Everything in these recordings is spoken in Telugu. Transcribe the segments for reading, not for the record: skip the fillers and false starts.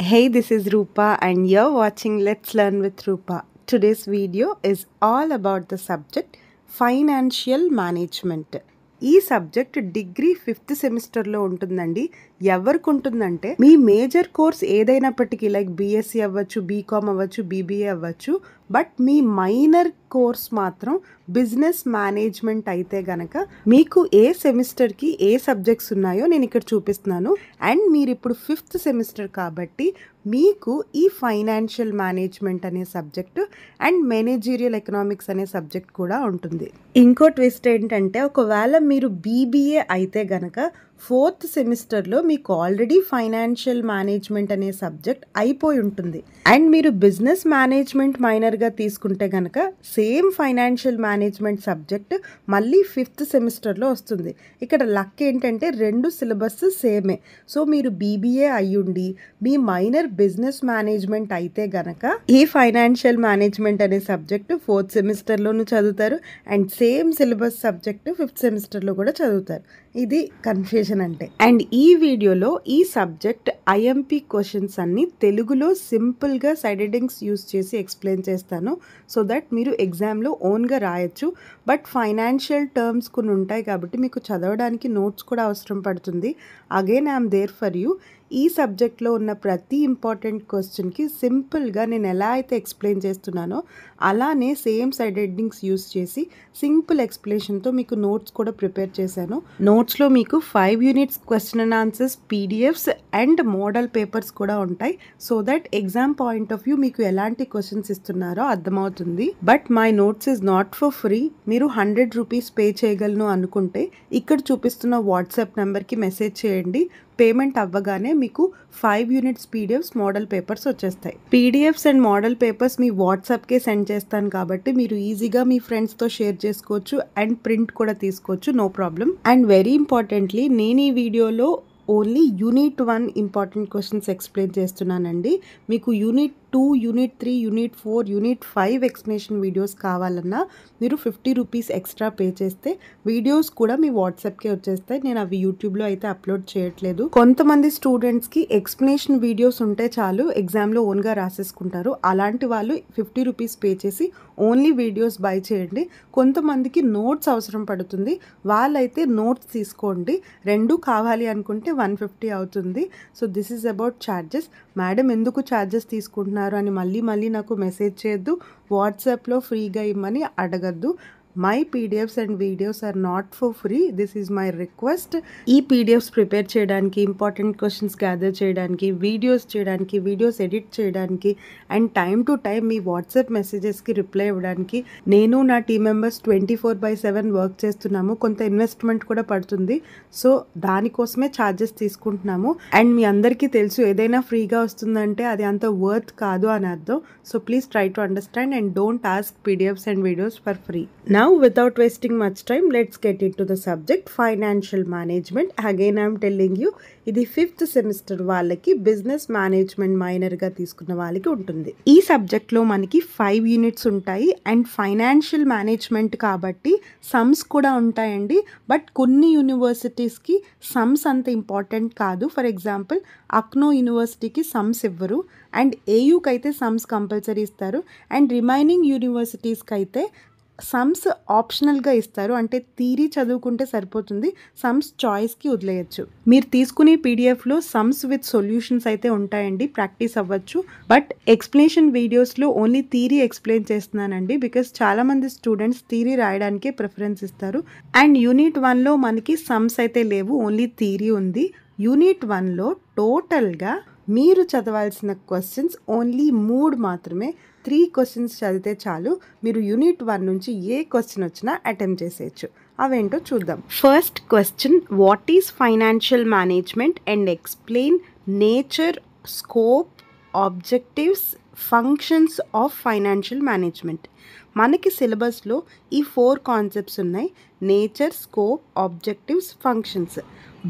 Hey, this is Rupa and you're watching Let's Learn with Rupa. Today's video is all about the subject Financial Management. ఈ సబ్జెక్ట్ డిగ్రీ 5th సెమిస్టర్లో ఉంటుందండి. ఎవరికి ఉంటుందంటే మీ మేజర్ కోర్స్ ఏదైనప్పటికీ లైక్ బీఎస్సీ అవ్వచ్చు, బీకామ్ అవ్వచ్చు, బీబీఏ అవ్వచ్చు, బట్ మీ మైనర్ కోర్స్ మాత్రం బిజినెస్ మేనేజ్మెంట్ అయితే గనక మీకు ఏ సెమిస్టర్కి ఏ సబ్జెక్ట్స్ ఉన్నాయో నేను ఇక్కడ చూపిస్తున్నాను. అండ్ మీరు ఇప్పుడు 5th సెమిస్టర్ కాబట్టి మీకు ఈ ఫైనాన్షియల్ మేనేజ్మెంట్ అనే సబ్జెక్టు అండ్ మేనేజీరియల్ ఎకనామిక్స్ అనే సబ్జెక్ట్ కూడా ఉంటుంది. ఇంకో ట్విస్ట్ ఏంటంటే ఒకవేళ మీరు బీబీఏ అయితే గనక 4th సెమిస్టర్లో మీకు ఆల్రెడీ ఫైనాన్షియల్ మేనేజ్మెంట్ అనే సబ్జెక్ట్ అయిపోయి ఉంటుంది. అండ్ మీరు బిజినెస్ మేనేజ్మెంట్ మైనర్గా తీసుకుంటే కనుక సేమ్ ఫైనాన్షియల్ మేనేజ్మెంట్ సబ్జెక్ట్ మళ్ళీ 5th సెమిస్టర్లో వస్తుంది. ఇక్కడ లక్ ఏంటంటే రెండు సిలబస్ సేమే. సో మీరు బీబీఏ అయ్యుండి మీ మైనర్ బిజినెస్ మేనేజ్మెంట్ అయితే గనక ఈ ఫైనాన్షియల్ మేనేజ్మెంట్ అనే సబ్జెక్ట్ 4th సెమిస్టర్లోనూ చదువుతారు and same syllabus subject 5th సెమిస్టర్లో కూడా చదువుతారు. ఇది కన్ఫ్యూజన్ అంటే. అండ్ ఈ వీడియోలో ఈ సబ్జెక్ట్ ఐఎంపీ క్వశ్చన్స్ అన్ని తెలుగులో సింపుల్గా సైడ్ హెడ్డింగ్స్ యూస్ చేసి ఎక్స్ప్లెయిన్ చేస్తాను సో దట్ మీరు ఎగ్జామ్లో ఓన్గా రాయొచ్చు. బట్ ఫైనాన్షియల్ టర్మ్స్ కొన్ని ఉంటాయి కాబట్టి మీకు చదవడానికి నోట్స్ కూడా అవసరం పడుతుంది. Again I'm there for you. ఈ సబ్జెక్ట్లో ఉన్న ప్రతి ఇంపార్టెంట్ క్వశ్చన్కి సింపుల్గా నేను ఎలా అయితే ఎక్స్ప్లెయిన్ చేస్తున్నానో అలానే సేమ్ సైడ్ హెడ్డింగ్స్ యూస్ చేసి సింపుల్ ఎక్స్ప్లెనేషన్తో మీకు నోట్స్ కూడా ప్రిపేర్ చేశాను. నోట్స్లో మీకు 5 units question and answers, PDFs and model papers కూడా ఉంటాయి. So that exam point of view మీకు ఎలాంటి క్వశ్చన్స్ ఇస్తున్నారో అర్థమవుతుంది. But my notes is not for free. మీరు 100 రూపీస్ పే చేయగలను అనుకుంటే ఇక్కడ చూపిస్తున్న వాట్సాప్ నెంబర్కి మెసేజ్ చేయండి. పేమెంట్ అవ్వగానే మీకు 5 యూనిట్స్ పీడిఎఫ్స్, మోడల్ పేపర్స్ వచ్చేస్తాయి. పీడిఎఫ్స్ అండ్ మోడల్ పేపర్స్ మీ వాట్సాప్కే సెండ్ చేస్తాను కాబట్టి మీరు ఈజీగా మీ ఫ్రెండ్స్తో షేర్ చేసుకోవచ్చు అండ్ ప్రింట్ కూడా తీసుకోవచ్చు, no problem. And very importantly నేను ఈ వీడియోలో only unit 1 important questions explain చేస్తున్నానండి. మీకు unit 2, unit 3, unit 4, unit 5 explanation videos కావాలన్నా మీరు 50 రూపీస్ ఎక్స్ట్రా పే చేస్తే వీడియోస్ కూడా మీ వాట్సాప్కే వచ్చేస్తాయి. నేను అవి యూట్యూబ్లో అయితే అప్లోడ్ చేయట్లేదు. కొంతమంది స్టూడెంట్స్కి ఎక్స్ప్లెనేషన్ వీడియోస్ ఉంటే చాలు ఎగ్జామ్లో ఓన్గా రాసేసుకుంటారు. అలాంటి వాళ్ళు 50 రూపీస్ పే చేసి ఓన్లీ వీడియోస్ బై చేయండి. కొంతమందికి నోట్స్ అవసరం పడుతుంది, వాళ్ళైతే నోట్స్ తీసుకోండి. రెండు కావాలి అనుకుంటే 150 అవుతుంది. So this is about charges. Madam ఎందుకు ఛార్జెస్ తీసుకుంటున్నారు అని మళ్ళీ నాకు మెసేజ్ చేయొద్దు. వాట్సాప్లో ఫ్రీగా ఇమ్మని అడగద్దు. My PDFs and videos are not for free. This is my request. ఈ పీడిఎఫ్స్ ప్రిపేర్ చేయడానికి, ఇంపార్టెంట్ క్వశ్చన్స్ గ్యాదర్ చేయడానికి, వీడియోస్ చేయడానికి, వీడియోస్ ఎడిట్ చేయడానికి అండ్ టైం టు టైం మీ వాట్సాప్ మెసేజెస్కి రిప్లై ఇవ్వడానికి నేను నా టీమ్ మెంబర్స్ 24/7 వర్క్ చేస్తున్నాము. కొంత ఇన్వెస్ట్మెంట్ కూడా పడుతుంది. సో దానికోసమే ఛార్జెస్ తీసుకుంటున్నాము. అండ్ మీ అందరికీ తెలుసు ఏదైనా ఫ్రీగా వస్తుందంటే అది అంత వర్త్ కాదు అని అర్థం. So please try to understand and don't ask PDFs and videos for free. Now without wasting much time, let's get into the subject Financial Management. Again I am telling you, ఇది 5th సెమిస్టర్ వాళ్ళకి బిజినెస్ మేనేజ్మెంట్ మైనర్గా తీసుకున్న వాళ్ళకి ఉంటుంది. ఈ సబ్జెక్ట్లో మనకి 5 యూనిట్స్ ఉంటాయి అండ్ ఫైనాన్షియల్ మేనేజ్మెంట్ కాబట్టి సమ్స్ కూడా ఉంటాయండి. బట్ కొన్ని యూనివర్సిటీస్కి సమ్స్ అంత ఇంపార్టెంట్ కాదు. ఫర్ ఎగ్జాంపుల్ అక్నో యూనివర్సిటీకి సమ్స్ ఇవ్వరు అండ్ ఏయూకి అయితే సమ్స్ కంపల్సరీ ఇస్తారు. అండ్ రిమైనింగ్ యూనివర్సిటీస్కి అయితే సమ్స్ ఆప్షనల్గా ఇస్తారు. అంటే థియరీ చదువుకుంటే సరిపోతుంది, సమ్స్ చాయిస్కి వదిలేయచ్చు. మీరు తీసుకునే పీడిఎఫ్లో సమ్స్ విత్ సొల్యూషన్స్ అయితే ఉంటాయండి, ప్రాక్టీస్ అవ్వచ్చు. బట్ ఎక్స్ప్లెనేషన్ వీడియోస్లో ఓన్లీ థియరీ ఎక్స్ప్లెయిన్ చేస్తున్నానండి బికాస్ చాలామంది స్టూడెంట్స్ థియరీ రాయడానికే ప్రిఫరెన్స్ ఇస్తారు. అండ్ యూనిట్ 1లో మనకి సమ్స్ అయితే లేవు, ఓన్లీ థియరీ ఉంది. యూనిట్ 1లో టోటల్గా మీరు చదవాల్సిన క్వశ్చన్స్ ఓన్లీ 3 మాత్రమే. 3 క్వశ్చన్స్ చదివితే చాలు, మీరు యూనిట్ 1 నుంచి ఏ క్వశ్చన్ వచ్చినా అటెంప్ట్ చేసేయచ్చు. అవేంటో చూద్దాం. First question, what is financial management and explain nature, scope, objectives, functions of financial management. మనకి సిలబస్లో ఈ 4 కాన్సెప్ట్స్ ఉన్నాయి: nature, scope, objectives, functions.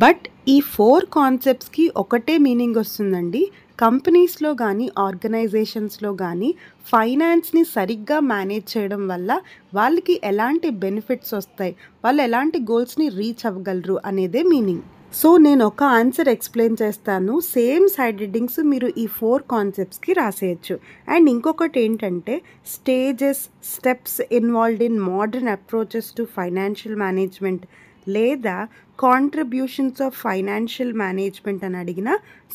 But ఈ 4 కాన్సెప్ట్స్కి ఒకటే మీనింగ్ వస్తుందండి. కంపెనీస్లో కానీ ఆర్గనైజేషన్స్లో కానీ ఫైనాన్స్ని సరిగ్గా మేనేజ్ చేయడం వల్ల వాళ్ళకి ఎలాంటి బెనిఫిట్స్ వస్తాయి, వాళ్ళు ఎలాంటి గోల్స్ని రీచ్ అవ్వగలరు అనేదే మీనింగ్. సో నేను ఒక ఆన్సర్ ఎక్స్ప్లెయిన్ చేస్తాను, సేమ్ సైడ్ హెడ్డింగ్స్ మీరు ఈ 4 కాన్సెప్ట్స్కి రాసేయచ్చు. అండ్ ఇంకొకటి ఏంటంటే stages, steps involved in modern approaches to financial management లేదా కాంట్రిబ్యూషన్స్ ఆఫ్ ఫైనాన్షియల్ మేనేజ్మెంట్ అని అడిగిన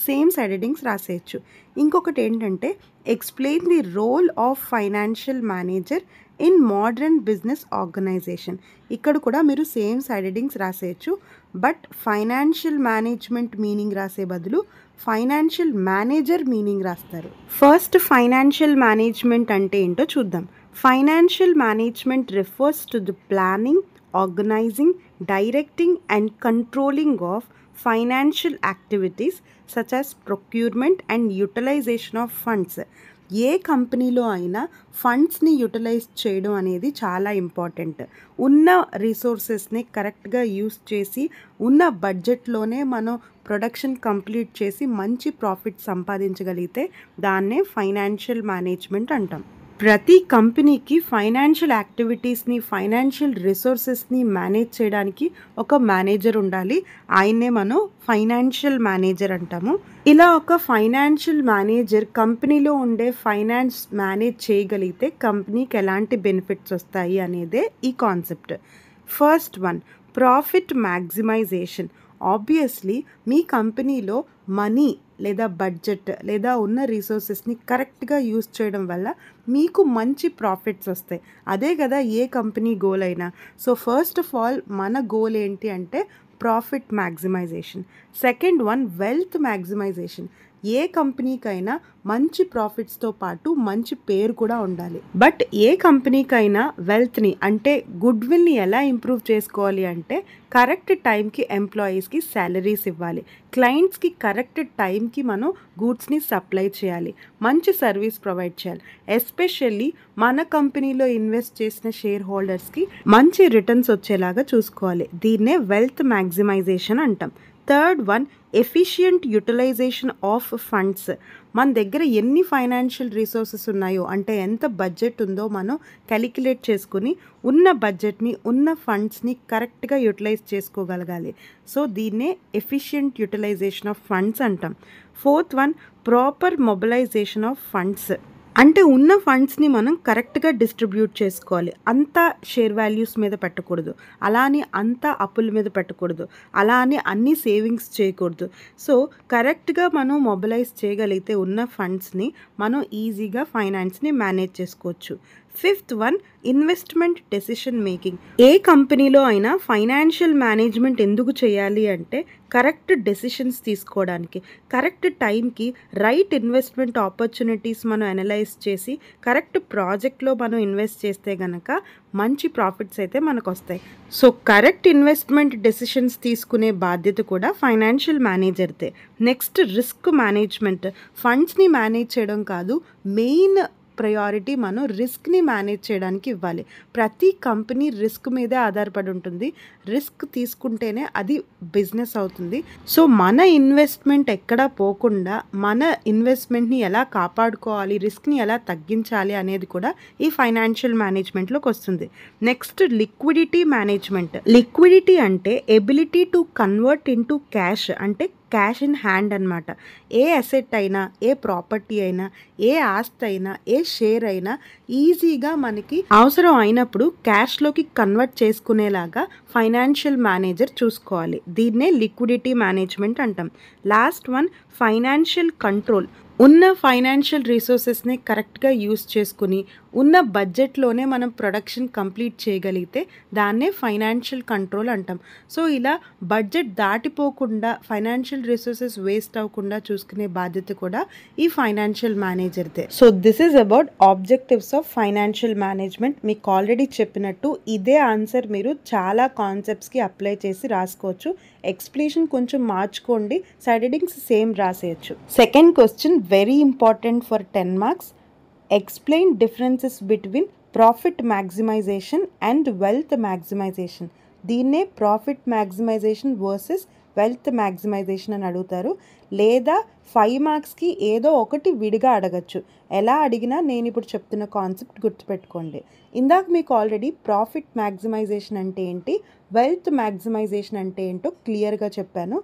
సేమ్ సైడ్ హెడ్డింగ్స్ రాసేయచ్చు. ఇంకొకటి ఏంటంటే explain the role of financial manager in modern business organisation. ఇక్కడ కూడా మీరు సేమ్ సైడ్ హెడ్డింగ్స్ రాసేయచ్చు, బట్ ఫైనాన్షియల్ మేనేజ్మెంట్ మీనింగ్ రాసే బదులు ఫైనాన్షియల్ మేనేజర్ మీనింగ్ రాస్తారు. ఫస్ట్ ఫైనాన్షియల్ మేనేజ్మెంట్ అంటే ఏంటో చూద్దాం. Financial management refers to the planning, organizing, directing and controlling of financial activities such as procurement and utilization of funds. ఏ కంపెనీలో అయినా ఫండ్స్ని యూటిలైజ్ చేయడం అనేది చాలా ఇంపార్టెంట్. ఉన్న రిసోర్సెస్ని కరెక్ట్గా యూస్ చేసి ఉన్న బడ్జెట్లోనే మనం ప్రొడక్షన్ కంప్లీట్ చేసి మంచి ప్రాఫిట్ సంపాదించగలిగితే దాన్నే ఫైనాన్షియల్ మేనేజ్మెంట్ అంటాం. ప్రతి కంపెనీకి ఫైనాన్షియల్ యాక్టివిటీస్ని, ఫైనాన్షియల్ రిసోర్సెస్ని మేనేజ్ చేయడానికి ఒక మేనేజర్ ఉండాలి. ఆయన్నే మనం ఫైనాన్షియల్ మేనేజర్ అంటాము. ఇలా ఒక ఫైనాన్షియల్ మేనేజర్ కంపెనీలో ఉండే ఫైనాన్స్ మేనేజ్ చేయగలిగితే కంపెనీకి ఎలాంటి బెనిఫిట్స్ వస్తాయి అనేదే ఈ concept. First one, profit maximisation. Obviously మీ కంపెనీలో మనీ లేదా బడ్జెట్ లేదా ఉన్న రిసోర్సెస్ని కరెక్ట్గా యూస్ చేయడం వల్ల మీకు మంచి ప్రాఫిట్స్ వస్తాయి. అదే కదా ఏ కంపెనీ గోల్ అయినా. సో ఫస్ట్ ఆఫ్ ఆల్ మన గోల్ ఏంటి అంటే profit maximisation. Second one, wealth maximisation. ఏ కంపెనీకైనా మంచి ప్రాఫిట్స్తో పాటు మంచి పేరు కూడా ఉండాలి. బట్ ఏ కంపెనీకైనా వెల్త్ని అంటే గుడ్ విల్ని ఎలా ఇంప్రూవ్ చేసుకోవాలి అంటే కరెక్ట్ టైంకి ఎంప్లాయీస్కి శాలరీస్ ఇవ్వాలి, క్లయింట్స్కి కరెక్ట్ టైంకి మనం గూడ్స్ని సప్లై చేయాలి, మంచి సర్వీస్ ప్రొవైడ్ చేయాలి. ఎస్పెషల్లీ మన కంపెనీలో ఇన్వెస్ట్ చేసిన షేర్ హోల్డర్స్కి మంచి రిటర్న్స్ వచ్చేలాగా చూసుకోవాలి. దీన్నే వెల్త్ మ్యాక్సిమైజేషన్ అంటాం. Third one, efficient utilisation of funds. మన దగ్గర ఎన్ని ఫైనాన్షియల్ రిసోర్సెస్ ఉన్నాయో అంటే ఎంత బడ్జెట్ ఉందో మనం క్యాలిక్యులేట్ చేసుకుని ఉన్న బడ్జెట్ని, ఉన్న ఫండ్స్ని కరెక్ట్గా యూటిలైజ్ చేసుకోగలగాలి. సో దీన్నే ఎఫిషియంట్ యూటిలైజేషన్ ఆఫ్ ఫండ్స్ అంటాం. Fourth one, proper mobilisation of funds. అంటే ఉన్న ఫండ్స్ని మనం కరెక్ట్గా డిస్ట్రిబ్యూట్ చేసుకోవాలి. అంతా షేర్ వాల్యూస్ మీద పెట్టకూడదు, అలా అని అంతా అప్పుల మీద పెట్టకూడదు, అలా అని అన్ని సేవింగ్స్ చేయకూడదు. సో కరెక్ట్గా మనం మొబిలైజ్ చేయగలిగితే ఉన్న ఫండ్స్ని మనం ఈజీగా ఫైనాన్స్ని మేనేజ్ చేసుకోవచ్చు. Fifth one, investment decision making. ఏ కంపెనీలో అయినా ఫైనాన్షియల్ మేనేజ్మెంట్ ఎందుకు చేయాలి అంటే కరెక్ట్ డెసిషన్స్ తీసుకోవడానికి, కరెక్ట్ టైంకి రైట్ ఇన్వెస్ట్మెంట్ ఆపర్చునిటీస్ మనం అనలైజ్ చేసి కరెక్ట్ ప్రాజెక్ట్లో మనం ఇన్వెస్ట్ చేస్తే కనుక మంచి ప్రాఫిట్స్ అయితే మనకు వస్తాయి. సో కరెక్ట్ ఇన్వెస్ట్మెంట్ డెసిషన్స్ తీసుకునే బాధ్యత కూడా ఫైనాన్షియల్ మేనేజర్దే. Next, risk management. ఫండ్స్ని మేనేజ్ చేయడం కాదు, మెయిన్ ప్రయారిటీ మనం రిస్క్ని మేనేజ్ చేయడానికి ఇవ్వాలి. ప్రతి కంపెనీ రిస్క్ మీదే ఆధారపడి ఉంటుంది. రిస్క్ తీసుకుంటేనే అది బిజినెస్ అవుతుంది. సో మన ఇన్వెస్ట్మెంట్ ఎక్కడా పోకుండా మన ఇన్వెస్ట్మెంట్ని ఎలా కాపాడుకోవాలి, రిస్క్ని ఎలా తగ్గించాలి అనేది కూడా ఈ ఫైనాన్షియల్ మేనేజ్మెంట్లోకి వస్తుంది. Next, liquidity management. లిక్విడిటీ అంటే ability to convert into cash, అంటే క్యాష్ ఇన్ హ్యాండ్ అనమాట. ఏ అసెట్ అయినా, ఏ ప్రాపర్టీ అయినా, ఏ ఆస్తి అయినా, ఏ షేర్ అయినా ఈజీగా మనకి అవసరం అయినప్పుడు క్యాష్లోకి కన్వర్ట్ చేసుకునేలాగా ఫైనాన్షియల్ మేనేజర్ చూసుకోవాలి. దీన్నే లిక్విడిటీ మేనేజ్మెంట్ అంటాం. Last one, financial control. ఉన్న ఫైనాన్షియల్ రిసోర్సెస్ని కరెక్ట్గా యూస్ చేసుకుని ఉన్న బడ్జెట్లోనే మనం ప్రొడక్షన్ కంప్లీట్ చేయగలిగితే దాన్నే ఫైనాన్షియల్ కంట్రోల్ అంటాం. సో ఇలా బడ్జెట్ దాటిపోకుండా ఫైనాన్షియల్ రిసోర్సెస్ వేస్ట్ అవ్వకుండా చూసుకునే బాధ్యత కూడా ఈ ఫైనాన్షియల్ మేనేజర్దే. So this is about objectives of financial management. మీకు ఆల్రెడీ చెప్పినట్టు ఇదే ఆన్సర్ మీరు చాలా కాన్సెప్ట్స్కి అప్లై చేసి రాసుకోవచ్చు. ఎక్స్ప్లెనేషన్ కొంచెం మార్చుకోండి, సైడ్ హెడ్డింగ్స్ సేమ్ రాసేయచ్చు. Second question very important for 10 marks. Explain differences between profit maximization and wealth maximization. దీన్నే profit maximization versus wealth maximization అని అడుగుతారు, లేదా 5 మార్క్స్కి ఏదో ఒకటి విడిగా అడగచ్చు. ఎలా అడిగినా నేను ఇప్పుడు చెప్తున్న కాన్సెప్ట్ గుర్తుపెట్టుకోండి. ఇందాక మీకు ఆల్రెడీ ప్రాఫిట్ మ్యాక్సిమైజేషన్ అంటే ఏంటి, వెల్త్ మ్యాక్సిమైజేషన్ అంటే ఏంటో క్లియర్గా చెప్పాను.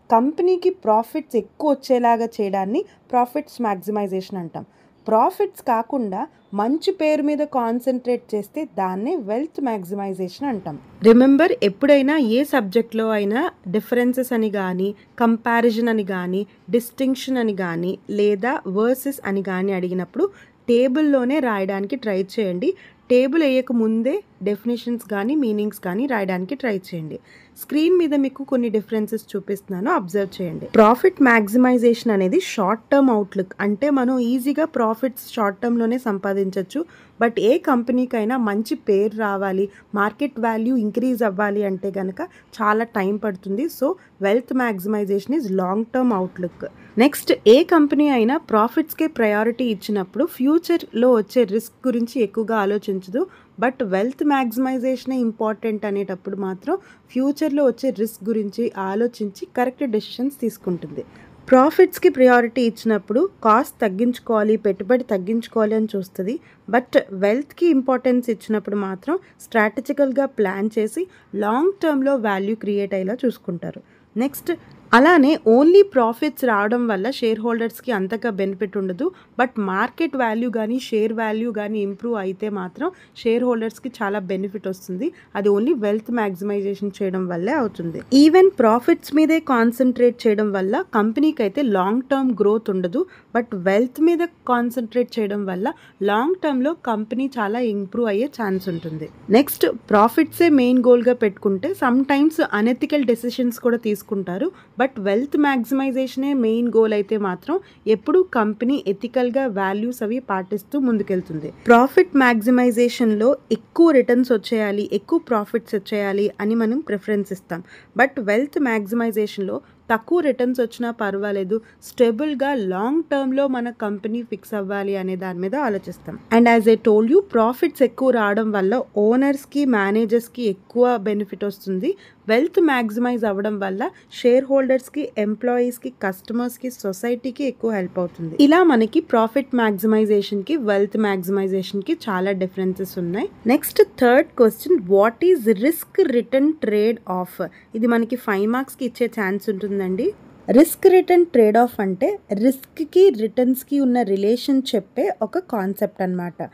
కంపెనీకి ప్రాఫిట్స్ ఎక్కువ వచ్చేలాగా చేయడాన్ని ప్రాఫిట్స్ మ్యాక్సిమైజేషన్ అంటాం. ప్రాఫిట్స్ కాకుండా మంచి పేరు మీద కాన్సన్ట్రేట్ చేస్తే దాన్నే వెల్త్ మ్యాక్సిమైజేషన్ అంటాం. రిమెంబర్, ఎప్పుడైనా ఏ సబ్జెక్ట్లో అయినా డిఫరెన్సెస్ అని కానీ, కంపారిజన్ అని కానీ, డిస్టింక్షన్ అని కానీ, లేదా వర్సెస్ అని కానీ అడిగినప్పుడు టేబుల్లోనే రాయడానికి ట్రై చేయండి. టేబుల్ వేయక ముందే డెఫినేషన్స్ కానీ మీనింగ్స్ కానీ రాయడానికి ట్రై చేయండి. స్క్రీన్ మీద మీకు కొన్ని డిఫరెన్సెస్ చూపిస్తున్నాను, అబ్జర్వ్ చేయండి. ప్రాఫిట్ మ్యాక్సిమైజేషన్ అనేది షార్ట్ టర్మ్ అవుట్లుక్, అంటే మనం ఈజీగా ప్రాఫిట్స్ షార్ట్ టర్మ్లోనే సంపాదించవచ్చు. బట్ ఏ కంపెనీకైనా మంచి పేరు రావాలి, మార్కెట్ వాల్యూ ఇంక్రీజ్ అవ్వాలి అంటే కనుక చాలా టైం పడుతుంది. So wealth maximisation is long term outlook. Next, A company అయినా ప్రాఫిట్స్కే ప్రయారిటీ ఇచ్చినప్పుడు ఫ్యూచర్లో వచ్చే రిస్క్ గురించి ఎక్కువగా ఆలోచించదు. బట్ వెల్త్ మ్యాక్సిమైజేషనే ఇంపార్టెంట్ అనేటప్పుడు మాత్రం ఫ్యూచర్లో వచ్చే రిస్క్ గురించి ఆలోచించి కరెక్ట్ డెసిషన్స్ తీసుకుంటుంది. ప్రాఫిట్స్కి ప్రయారిటీ ఇచ్చినప్పుడు కాస్ట్ తగ్గించుకోవాలి, పెట్టుబడి తగ్గించుకోవాలి అని చూస్తుంది. బట్ వెల్త్కి ఇంపార్టెన్స్ ఇచ్చినప్పుడు మాత్రం స్ట్రాటజికల్గా ప్లాన్ చేసి లాంగ్ టర్మ్లో వాల్యూ క్రియేట్ అయ్యేలా చూసుకుంటారు. నెక్స్ట్, అలానే ఓన్లీ ప్రాఫిట్స్ రావడం వల్ల షేర్ హోల్డర్స్కి అంతగా బెనిఫిట్ ఉండదు. బట్ మార్కెట్ వాల్యూ కానీ షేర్ వాల్యూ కానీ ఇంప్రూవ్ అయితే మాత్రం షేర్ హోల్డర్స్కి చాలా బెనిఫిట్ వస్తుంది. అది ఓన్లీ వెల్త్ మ్యాక్సిమైజేషన్ చేయడం వల్లే అవుతుంది. ఈవెన్ ప్రాఫిట్స్ మీదే కాన్సన్ట్రేట్ చేయడం వల్ల కంపెనీకి అయితే లాంగ్ టర్మ్ గ్రోత్ ఉండదు. బట్ వెల్త్ మీద కాన్సన్ట్రేట్ చేయడం వల్ల లాంగ్ టర్మ్లో కంపెనీ చాలా ఇంప్రూవ్ అయ్యే ఛాన్స్ ఉంటుంది. నెక్స్ట్, ప్రాఫిట్సే మెయిన్ గోల్గా పెట్టుకుంటే సమ్ టైమ్స్ అనెథికల్ డెసిషన్స్ కూడా తీసుకుంటారు. బట్ వెల్త్ మ్యాక్సిమైజేషనే మెయిన్ గోల్ అయితే మాత్రం ఎప్పుడు కంపెనీ ఎథికల్గా వాల్యూస్ అవి పాటిస్తూ ముందుకెళ్తుంది. ప్రాఫిట్ మ్యాక్సిమైజేషన్లో ఎక్కువ రిటర్న్స్ వచ్చేయాలి, ఎక్కువ ప్రాఫిట్స్ వచ్చేయాలి అని మనం ప్రిఫరెన్స్ ఇస్తాం. బట్ వెల్త్ మ్యాక్సిమైజేషన్లో తక్కువ రిటర్న్స్ వచ్చినా పర్వాలేదు, స్టేబుల్గా లాంగ్ టర్మ్లో మన కంపెనీ ఫిక్స్ అవ్వాలి అనే దాని మీద ఆలోచిస్తాం. And as I told you, profits ఎక్కువ రావడం వల్ల ఓనర్స్కి, మేనేజర్స్కి ఎక్కువ బెనిఫిట్ వస్తుంది. వెల్త్ మ్యాక్సిమైజ్ అవ్వడం వల్ల షేర్ హోల్డర్స్కి, ఎంప్లాయీస్కి, కస్టమర్స్కి, సొసైటీకి ఎక్కువ హెల్ప్ అవుతుంది. ఇలా మనకి ప్రాఫిట్ మ్యాక్సిమైజేషన్కి, వెల్త్ మ్యాక్సిమైజేషన్కి చాలా డిఫరెన్సెస్ ఉన్నాయి. Next, third question, what is risk return trade of? ఇది మనకి 5 మార్క్స్కి ఇచ్చే ఛాన్స్ ఉంటుందండి. రిస్క్ రిటర్న్ ట్రేడ్ ఆఫ్ అంటే రిస్క్కి రిటర్న్స్కి ఉన్న రిలేషన్ చెప్పే ఒక కాన్సెప్ట్ అనమాట.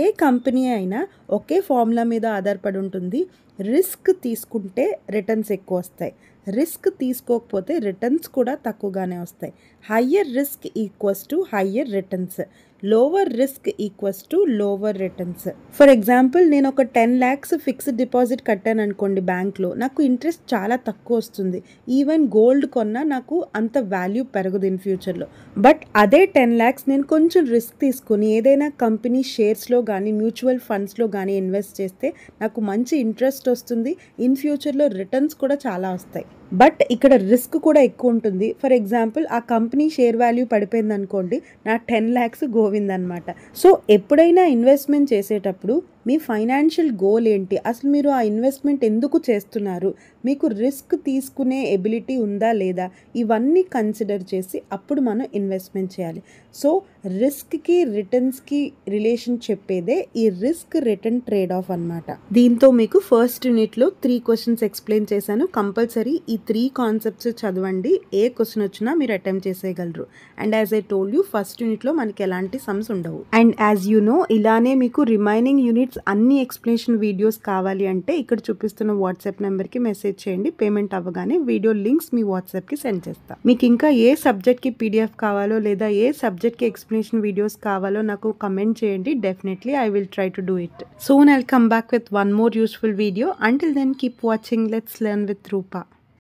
ఏ కంపెనీ అయినా ఒకే ఫార్ములా మీద ఆధారపడి ఉంటుంది. రిస్క్ తీసుకుంటే రిటర్న్స్ ఎక్కువ వస్తాయి, రిస్క్ తీసుకోకపోతే రిటర్న్స్ కూడా తక్కువగానే వస్తాయి. Higher risk equals to higher returns, lower risk equals to lower returns. For example, నేను ఒక 10 lakhs ఫిక్స్డ్ డిపాజిట్ కట్టాను అనుకోండి బ్యాంక్లో, నాకు ఇంట్రెస్ట్ చాలా తక్కువ వస్తుంది. ఈవెన్ గోల్డ్ కొన్నా నాకు అంత వాల్యూ పెరగదు ఇన్ ఫ్యూచర్లో. బట్ అదే 10 lakhs నేను కొంచెం రిస్క్ తీసుకుని ఏదైనా కంపెనీ షేర్స్లో కానీ మ్యూచువల్ ఫండ్స్లో కానీ ఇన్వెస్ట్ చేస్తే నాకు మంచి ఇంట్రెస్ట్ వస్తుంది, ఇన్ ఫ్యూచర్లో రిటర్న్స్ కూడా చాలా వస్తాయి. బట్ ఇక్కడ రిస్క్ కూడా ఎక్కువ ఉంటుంది. ఫర్ ఎగ్జాంపుల్, ఆ కంపెనీ షేర్ వాల్యూ పడిపోయింది అనుకోండి, నా 10 lakhs గోవిందనమాట. సో ఎప్పుడైనా ఇన్వెస్ట్మెంట్ చేసేటప్పుడు మీ ఫైనాన్షియల్ గోల్ ఏంటి, అసలు మీరు ఆ ఇన్వెస్ట్మెంట్ ఎందుకు చేస్తున్నారు, మీకు రిస్క్ తీసుకునే ఎబిలిటీ ఉందా లేదా, ఇవన్నీ కన్సిడర్ చేసి అప్పుడు మనం ఇన్వెస్ట్మెంట్ చేయాలి. సో రిస్క్కి రిటర్న్స్కి రిలేషన్ చెప్పేదే ఈ రిస్క్ రిటర్న్ ట్రేడ్ ఆఫ్ అనమాట. దీంతో మీకు ఫస్ట్ యూనిట్లో 3 క్వశ్చన్స్ ఎక్స్ప్లెయిన్ చేశాను. కంపల్సరీ ఈ 3 కాన్సెప్ట్స్ చదవండి, ఏ క్వశ్చన్ వచ్చినా మీరు అటెంప్ట్ చేసేయగలరు. And as I told you, first యూనిట్లో మనకి ఎలాంటి సమ్స్ ఉండవు. అండ్ యాజ్ యూ నో, ఇలానే మీకు రిమైనింగ్ యూనిట్స్ అన్ని ఎక్స్ప్లెనేషన్ వీడియోస్ కావాలి అంటే ఇక్కడ చూపిస్తున్న వాట్సాప్ నెంబర్కి మెసేజ్ చేయండి. పేమెంట్ అవ్వగానే వీడియో లింక్స్ మీ వాట్సాప్కి సెండ్ చేస్తాను. మీకు ఇంకా ఏ సబ్జెక్ట్కి పీడిఎఫ్ కావాలో లేదా ఏ సబ్జెక్ట్కి ఎక్స్ప్లెనేషన్ వీడియోస్ కావాలో నాకు కమెంట్ చేయండి. Definitely I will try to do it. Soon I'll come back with one more useful video. Until then, keep watching. Let's learn with Rupa.